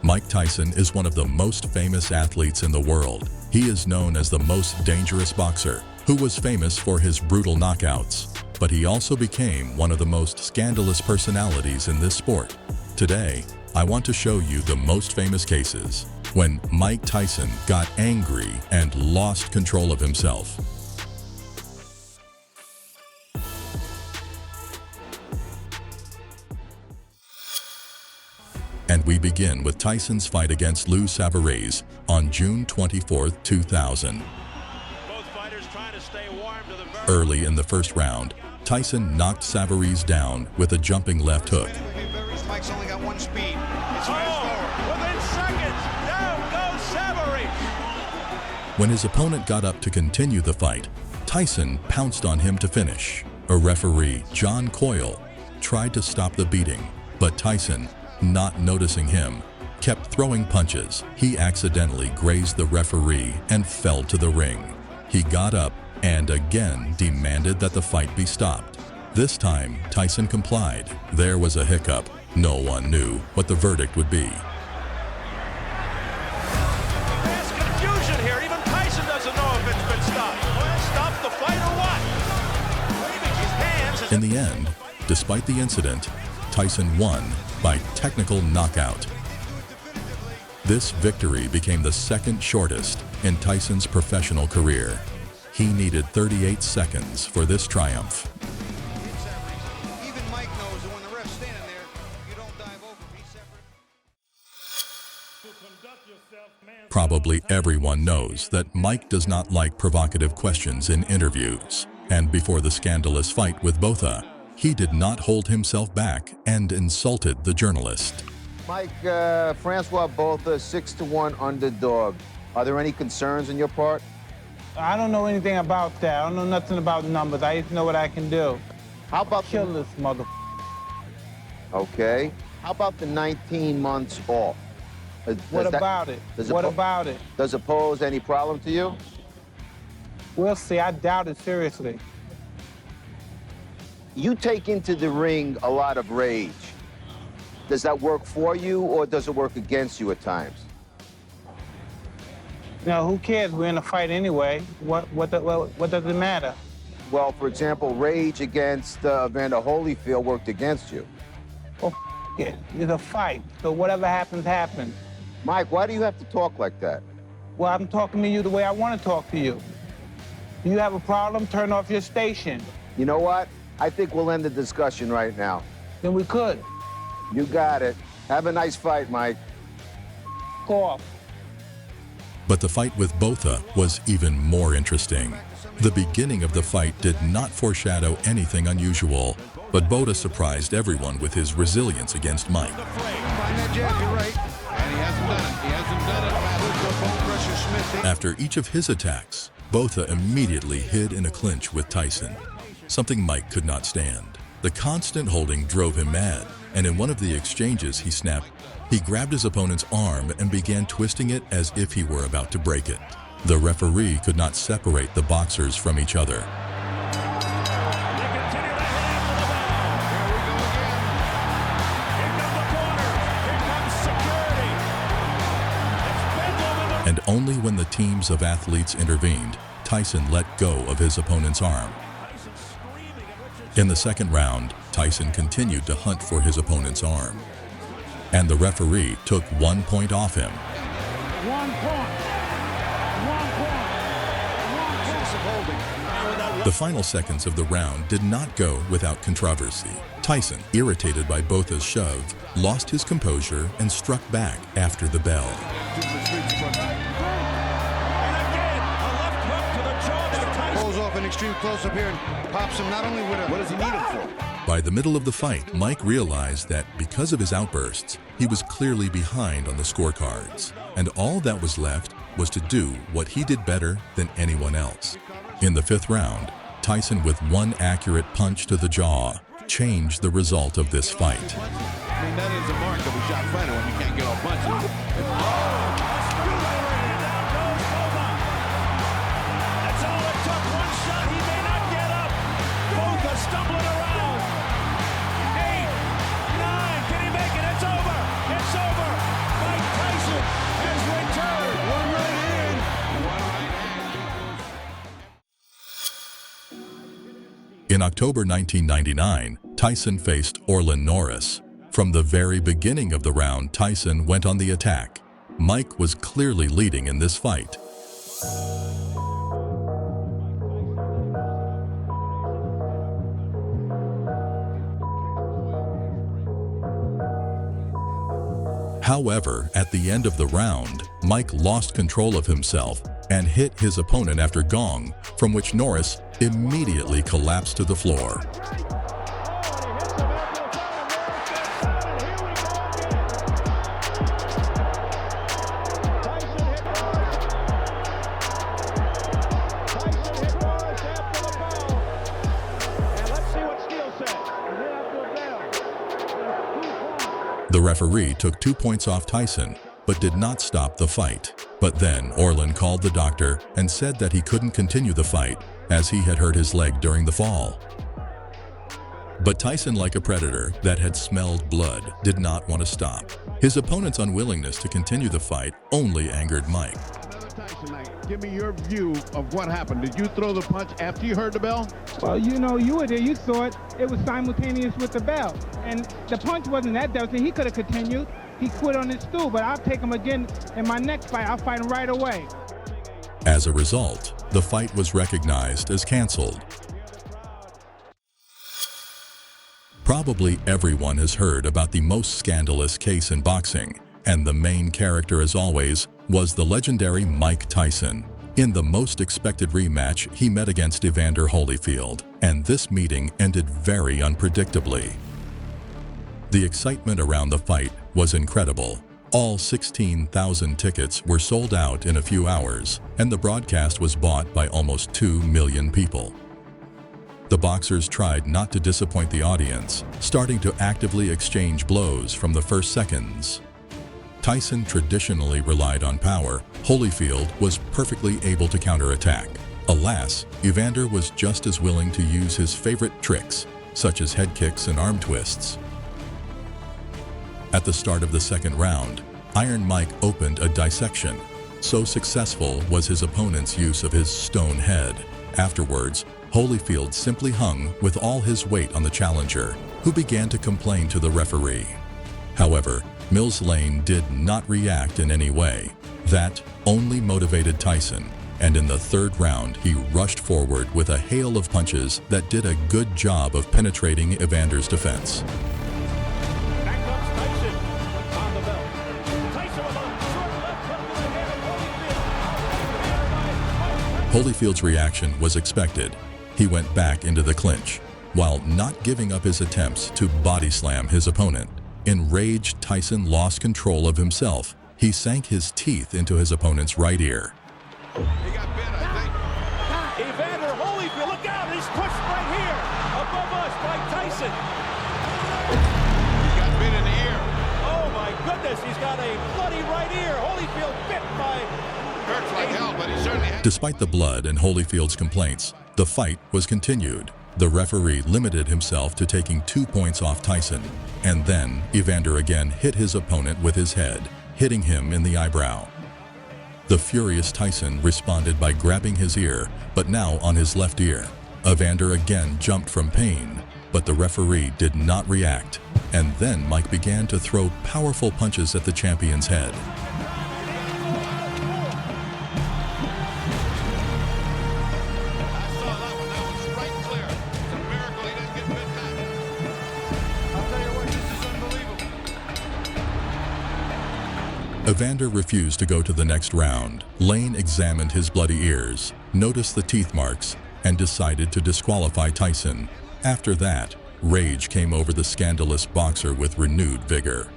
Mike Tyson is one of the most famous athletes in the world. He is known as the most dangerous boxer, who was famous for his brutal knockouts. But he also became one of the most scandalous personalities in this sport. Today, I want to show you the most famous cases when Mike Tyson got angry and lost control of himself. And we begin with Tyson's fight against Savarese on June 24, 2000. Both fighters trying to stay warm to the Early in the first round, Tyson knocked Savarese down with a jumping left hook. Mike's only got one speed. It's within seconds, down goes Savarese. When his opponent got up to continue the fight, Tyson pounced on him to finish. A referee, John Coyle, tried to stop the beating, but Tyson, not noticing him, kept throwing punches. He accidentally grazed the referee and fell to the ring. He got up and again demanded that the fight be stopped. This time, Tyson complied. There was a hiccup. No one knew what the verdict would be. There's confusion here. Even Tyson doesn't know if it's been stopped. Well, stop the fight or what? Waving his hands. In the end, despite the incident, Tyson won by technical knockout. This victory became the second shortest in Tyson's professional career. He needed 38 seconds for this triumph. Even Mike knows that when the ref's standing there, you don't dive over, be separate. Probably everyone knows that Mike does not like provocative questions in interviews. And before the scandalous fight with Botha, he did not hold himself back and insulted the journalist. Mike, Francois Botha, 6-1 underdog. Are there any concerns on your part? I don't know anything about that. I don't know nothing about numbers. I just know what I can do. How about Kill this mother. Okay. How about the 19 months off? What about it? What about it? Does it pose any problem to you? We'll see. I doubt it seriously. You take into the ring a lot of rage. Does that work for you or does it work against you at times? Now, who cares? We're in a fight anyway. What does it matter? Well, for example, rage against Vander Holyfield worked against you. Oh, yeah. It's a fight. So whatever happens, happens. Mike, why do you have to talk like that? Well, I'm talking to you the way I want to talk to you. Do you have a problem? Turn off your station. You know what? I think we'll end the discussion right now. Then we could. You got it. Have a nice fight, Mike. Go off. But the fight with Botha was even more interesting. The beginning of the fight did not foreshadow anything unusual, but Botha surprised everyone with his resilience against Mike. Find that jab, you're right. And he hasn't done it. He hasn't done it. Good bone pressure, Smith. After each of his attacks, Botha immediately hid in a clinch with Tyson, something Mike could not stand. The constant holding drove him mad, and in one of the exchanges he snapped, he grabbed his opponent's arm and began twisting it as if he were about to break it. The referee could not separate the boxers from each other. And only when the teams of athletes intervened, Tyson let go of his opponent's arm. In the second round, Tyson continued to hunt for his opponent's arm, and the referee took 1 point off him. 1 point. 1 point. The final seconds of the round did not go without controversy. Tyson, irritated by Botha's shove, lost his composure and struck back after the bell. Pulls off an extreme close-up here and pops him not only with a... What does he need him for? By the middle of the fight, Mike realized that because of his outbursts, he was clearly behind on the scorecards, and all that was left was to do what he did better than anyone else. In the fifth round, Tyson, with one accurate punch to the jaw, changed the result of this fight. I mean, that is a mark of a shot fighter when you can't get off punches. That's all it took. One shot. He may not get up. Botha stumbling around. 8, 9. Can he make it? It's over. It's over. Mike In October 1999, Tyson faced Orlin Norris. From the very beginning of the round, Tyson went on the attack. Mike was clearly leading in this fight. However, at the end of the round, Mike lost control of himself and hit his opponent after gong, from which Norris immediately collapsed to the floor. The referee took 2 points off Tyson, but did not stop the fight. But then Orlin called the doctor and said that he couldn't continue the fight as he had hurt his leg during the fall. But Tyson, like a predator that had smelled blood, did not want to stop. His opponent's unwillingness to continue the fight only angered Mike. Another Tyson night. Give me your view of what happened. Did you throw the punch after you heard the bell? Well, you know, you were there, you saw it. It was simultaneous with the bell. And the punch wasn't that devastating. He could have continued. He quit on his stool, but I'll take him again in my next fight. I'll fight him right away. As a result, the fight was recognized as canceled. Probably everyone has heard about the most scandalous case in boxing, and the main character, as always, was the legendary Mike Tyson. In the most expected rematch, he met against Evander Holyfield, and this meeting ended very unpredictably. The excitement around the fight was incredible. All 16,000 tickets were sold out in a few hours, and the broadcast was bought by almost 2 million people. The boxers tried not to disappoint the audience, starting to actively exchange blows from the first seconds. Tyson traditionally relied on power. Holyfield was perfectly able to counterattack. Alas, Evander was just as willing to use his favorite tricks, such as head kicks and arm twists. At the start of the second round, Iron Mike opened a dissection. So successful was his opponent's use of his stone head. Afterwards, Holyfield simply hung with all his weight on the challenger, who began to complain to the referee. However, Mills Lane did not react in any way. That only motivated Tyson, and in the third round he rushed forward with a hail of punches that did a good job of penetrating Evander's defense. Back comes Tyson on the belt. Tyson with a short left hook to the head of Holyfield. Holyfield's reaction was expected. He went back into the clinch, while not giving up his attempts to body slam his opponent. Enraged, Tyson lost control of himself. He sank his teeth into his opponent's right ear. He got bit, I think. Evander Holyfield, look out! He's pushed right here above us by Tyson. He got bit in the ear. Oh my goodness, he's got a bloody right ear. Holyfield bit by... Hurts like hell, but he certainly had... Despite the blood and Holyfield's complaints, the fight was continued. The referee limited himself to taking 2 points off Tyson, and then Evander again hit his opponent with his head, hitting him in the eyebrow. The furious Tyson responded by grabbing his ear, but now on his left ear. Evander again jumped from pain, but the referee did not react, and then Mike began to throw powerful punches at the champion's head. Evander refused to go to the next round. Lane examined his bloody ears, noticed the teeth marks, and decided to disqualify Tyson. After that, rage came over the scandalous boxer with renewed vigor.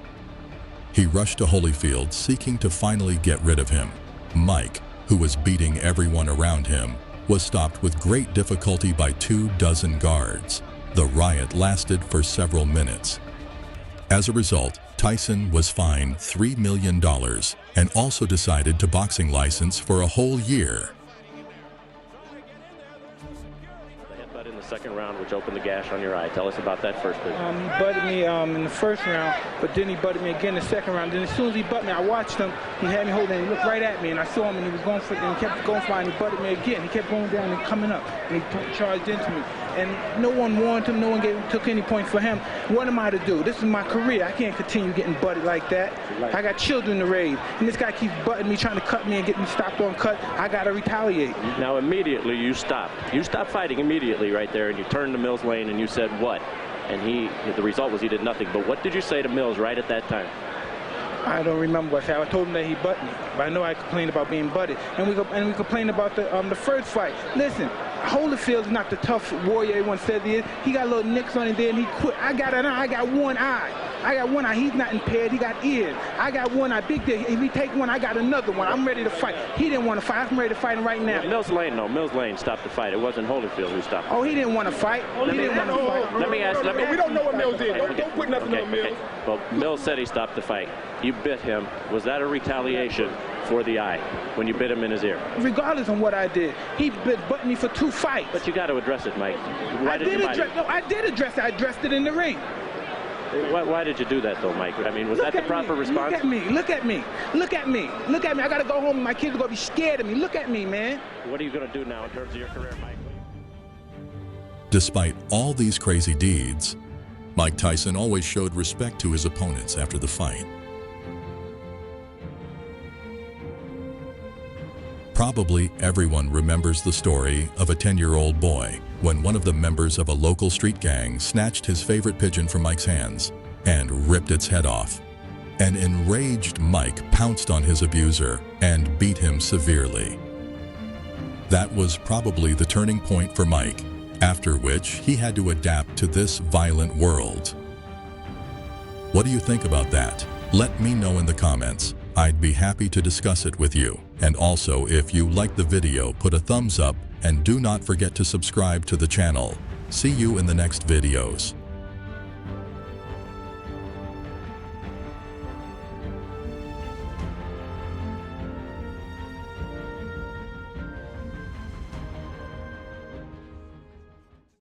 He rushed to Holyfield, seeking to finally get rid of him. Mike, who was beating everyone around him, was stopped with great difficulty by 24 guards. The riot lasted for several minutes. As a result, Tyson was fined $3 million and also decided to boxing license for a whole year. The headbutt in the second round, which opened the gash on your eye. Tell us about that first bit. He butted me in the first round, but then he butted me again in the second round. Then as soon as he butted me, I watched him. He had me holding, and he looked right at me, and I saw him, and he was going for, and he kept going for it, and he butted me again. He kept going down and coming up, and he charged into me. and no one warned him, no one took any points for him. What am I to do? This is my career. I can't continue getting butted like that. I got children to raise, and this guy keeps butting me, trying to cut me and get me stopped on cut. I got to retaliate. Now, immediately you stopped. You stopped fighting immediately right there, and you turned to Mills lane, and you said what? And the result was he did nothing. But what did you say to Mills right at that time? I don't remember what I said. I told him that he butted me, but I know I complained about being butted, and we complained about the first fight. Listen, Holyfield's not the tough warrior everyone says he is. He got little nicks on it there, and he quit. I got an eye. I got one eye. I got one eye. He's not impaired. He got ears. I got one eye. Big deal. If he take one, I got another one. I'm ready to fight. He didn't want to fight. I'm ready to fight him right now. Mills Lane, no. Mills Lane stopped the fight. It wasn't Holyfield who stopped it. Oh, he didn't want to fight. He didn't want to fight. Let me ask. We don't know what Mills did. Don't put nothing on Mills. Well, Mills said he stopped the fight. You bit him. Was that a retaliation for the eye when you bit him in his ear? Regardless of what I did, he butted me for 2 fights. But you got to address it, Mike. Why did you bite him? No, I did address it. I addressed it in the ring. Why did you do that, though, Mike? I mean, was that the proper response? Look at me. Look at me. Look at me. Look at me. I got to go home and my kids are going to be scared of me. Look at me, man. What are you going to do now in terms of your career, Mike? Despite all these crazy deeds, Mike Tyson always showed respect to his opponents after the fight. Probably everyone remembers the story of a 10-year-old boy when one of the members of a local street gang snatched his favorite pigeon from Mike's hands and ripped its head off. An enraged Mike pounced on his abuser and beat him severely. That was probably the turning point for Mike, after which he had to adapt to this violent world. What do you think about that? Let me know in the comments. I'd be happy to discuss it with you. And also, if you liked the video, put a thumbs up and do not forget to subscribe to the channel. See you in the next videos.